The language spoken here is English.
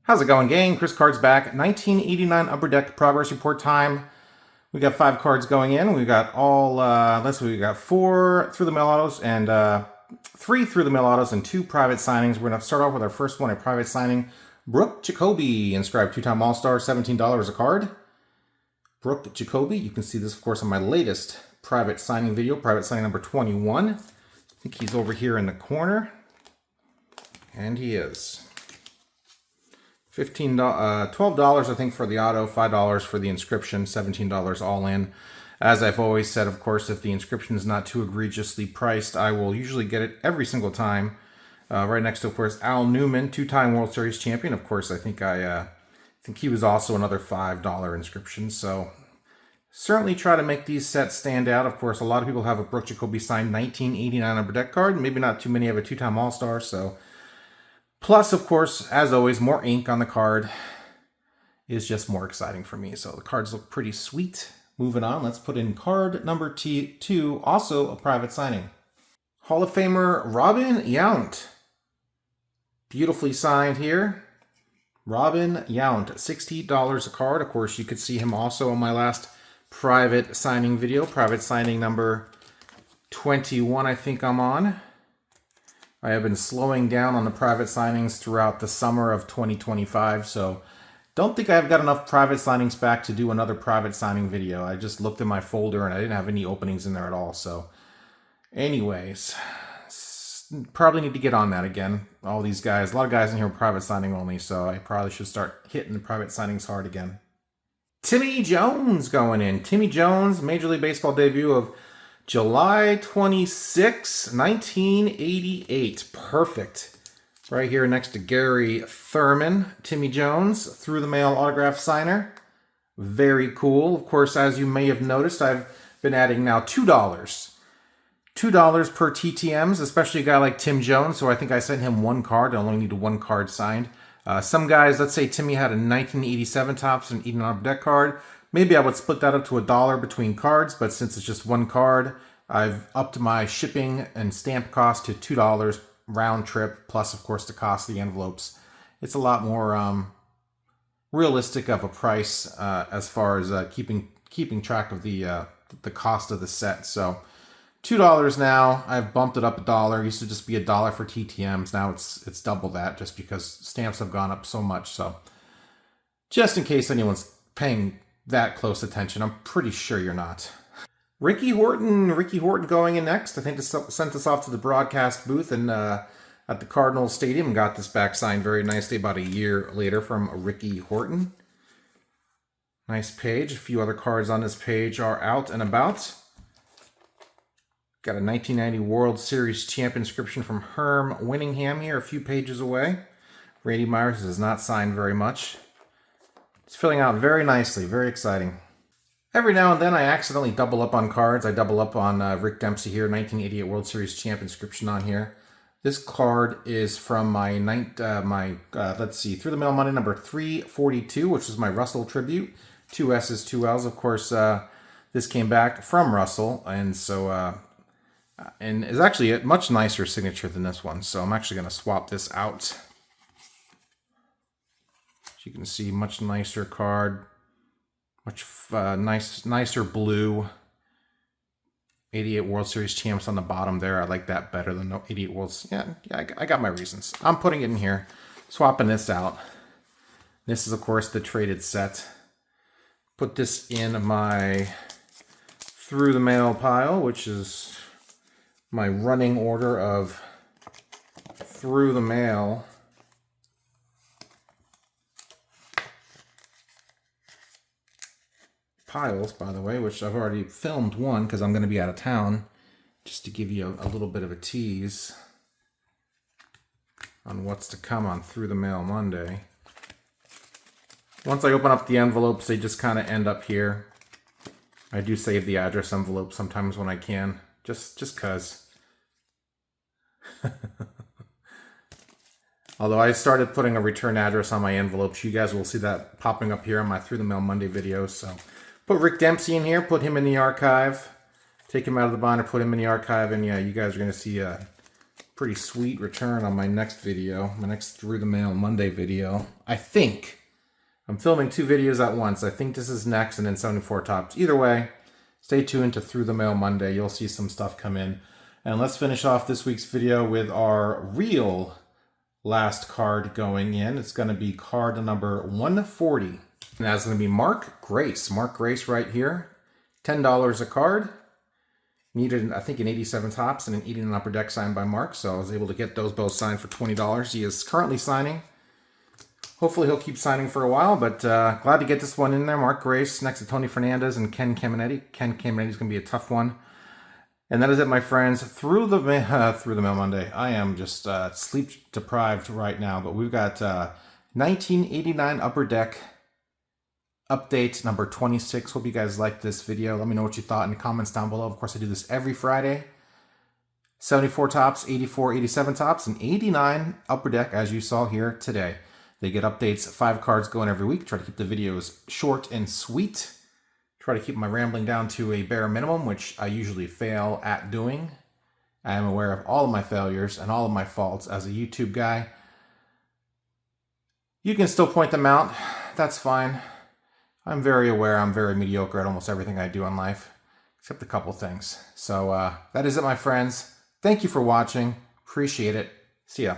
How's it going, gang? Chris Cards back. 1989 Upper Deck Progress Report time. We got 5 cards going in. We got all, let's see, we got 4 through the mail autos and 3 through the mail autos and 2 private signings. We're going to start off with our first one, a private signing. Brooke Jacoby, inscribed 2-time All-Star, $17 a card. Brooke Jacoby, you can see this, of course, on my latest private signing video, private signing number 21. I think he's over here in the corner. And he is. $12 I think for the auto, $5 for the inscription, $17 all in. As I've always said, of course, if the inscription is not too egregiously priced, I will usually get it every single time. Right next to, of course, Al Newman, 2-time World Series champion. Of course, I think he was also another $5 inscription. So certainly try to make these sets stand out. Of course, a lot of people have a Brooke Jacoby signed 1989 Upper Deck card. Maybe not too many have a 2-time All-Star, so... Plus, of course, as always, more ink on the card is just more exciting for me. So the cards look pretty sweet. Moving on, let's put in card number 2, also a private signing. Hall of Famer Robin Yount. Beautifully signed here. Robin Yount, $60 a card. Of course, you could see him also on my last private signing video. Private signing number 21, I think I'm on. I have been slowing down on the private signings throughout the summer of 2025, so don't think I've got enough private signings back to do another private signing video. I just looked in my folder and I didn't have any openings in there at all, so anyways, probably need to get on that again. All these guys, a lot of guys in here are private signing only, so I probably should start hitting the private signings hard again. Timmy Jones going in. Timmy Jones, Major League Baseball debut of July 26, 1988. Perfect. Right here next to Gary Thurman. Timmy Jones, through the mail autograph signer. Very cool. Of course, as you may have noticed, I've been adding now $2. $2 per TTMs, especially a guy like Tim Jones. So I think I sent him 1 card. I only needed 1 card signed. Some guys, let's say Timmy had a 1987 Topps and 89 Upper Deck card. Maybe I would split that up to $1 between cards, but since it's just 1 card, I've upped my shipping and stamp cost to $2 round trip, plus, of course, the cost of the envelopes. It's a lot more realistic of a price as far as keeping track of the cost of the set. So $2 now. I've bumped it up $1. It used to just be $1 for TTMs. Now it's double that, just because stamps have gone up so much. So just in case anyone's paying that close attention, I'm pretty sure you're not. Ricky Horton going in next. I think sent us off to the broadcast booth and at the Cardinals Stadium and got this back signed very nicely about a year later from Ricky Horton. Nice page. A few other cards on this page are out and about. Got a 1990 World Series champ inscription from Herm Winningham here, a few pages away. Randy Myers has not signed very much. It's filling out very nicely, very exciting. Every now and then I accidentally double up on cards. I double up on Rick Dempsey here, 1988 World Series champ inscription on here. This card is from my, let's see, Through the Mail Monday number 342, which is my Russell tribute. 2 S's, 2 L's. Of course, this came back from Russell, and so, and is actually a much nicer signature than this one. So I'm actually going to swap this out. You can see much nicer card, much nicer blue. 88 World Series champs on the bottom there. I like that better than the 88 Worlds. Yeah, I got my reasons. I'm putting it in here, swapping this out. This is, of course, the traded set. Put this in my through the mail pile, which is my running order of through the mail piles, by the way, which I've already filmed one because I'm going to be out of town, just to give you a little bit of a tease on what's to come on Through the Mail Monday. Once I open up the envelopes, they just kind of end up here. I do save the address envelope sometimes when I can, just cause. Although I started putting a return address on my envelopes, you guys will see that popping up here on my Through the Mail Monday videos. So put Rick Dempsey in here, put him in the archive, take him out of the binder, put him in the archive, and yeah, you guys are going to see pretty sweet return on my next video, my next Through the Mail Monday video. I think I'm filming 2 videos at once. I think this is next and then 74 tops. Either way, stay tuned to Through the Mail Monday. You'll see some stuff come in. And let's finish off this week's video with our real last card going in. It's going to be card number 140. And that's going to be Mark Grace. Mark Grace right here. $10 a card. Needed, I think, an 87 tops and an 89 upper deck signed by Mark. So I was able to get those both signed for $20. He is currently signing. Hopefully he'll keep signing for a while, but glad to get this one in there. Mark Grace next to Tony Fernandez and Ken Caminetti. Ken Caminetti is going to be a tough one. And that is it, my friends. Through the Mail Monday. I am just sleep deprived right now, but we've got 1989 Upper Deck update number 26. Hope you guys liked this video. Let me know what you thought in the comments down below. Of course, I do this every Friday. 74 tops, 84, 87 tops, and 89 Upper Deck, as you saw here today. They get updates, 5 cards going every week. Try to keep the videos short and sweet. Try to keep my rambling down to a bare minimum, which I usually fail at doing. I am aware of all of my failures and all of my faults as a YouTube guy. You can still point them out. That's fine. I'm very aware I'm very mediocre at almost everything I do in life, except a couple things. So that is it, my friends. Thank you for watching. Appreciate it. See ya.